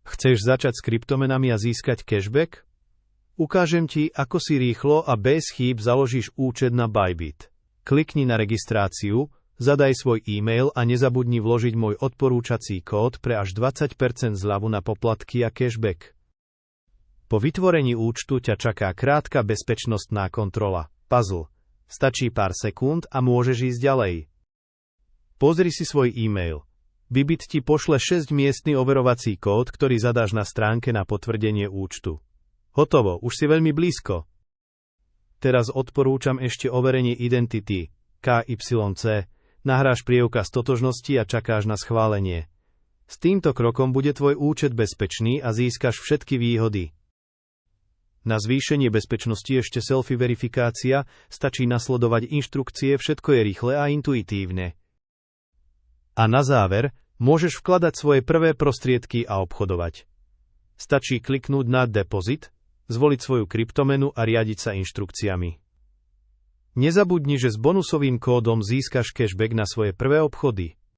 Chceš začať s kryptomenami a získať cashback? Ukážem ti, ako si rýchlo a bez chýb založíš účet na Bybit. Klikni na registráciu, zadaj svoj e-mail a nezabudni vložiť môj odporúčací kód pre až 20% zľavu na poplatky a cashback. Po vytvorení účtu ťa čaká krátka bezpečnostná kontrola. Puzzle. Stačí pár sekúnd a môžeš ísť ďalej. Pozri si svoj e-mail. Bybit ti pošle 6-miestny overovací kód, ktorý zadáš na stránke na potvrdenie účtu. Hotovo, už si veľmi blízko. Teraz odporúčam ešte overenie identity, KYC, nahráš prievkaz totožnosti a čakáš na schválenie. S týmto krokom bude tvoj účet bezpečný a získaš všetky výhody. Na zvýšenie bezpečnosti ešte selfie verifikácia, stačí nasledovať inštrukcie, všetko je rýchle a intuitívne. A na záver, môžeš vkladať svoje prvé prostriedky a obchodovať. Stačí kliknúť na Deposit, zvoliť svoju kryptomenu a riadiť sa inštrukciami. Nezabudni, že s bonusovým kódom získaš cashback na svoje prvé obchody.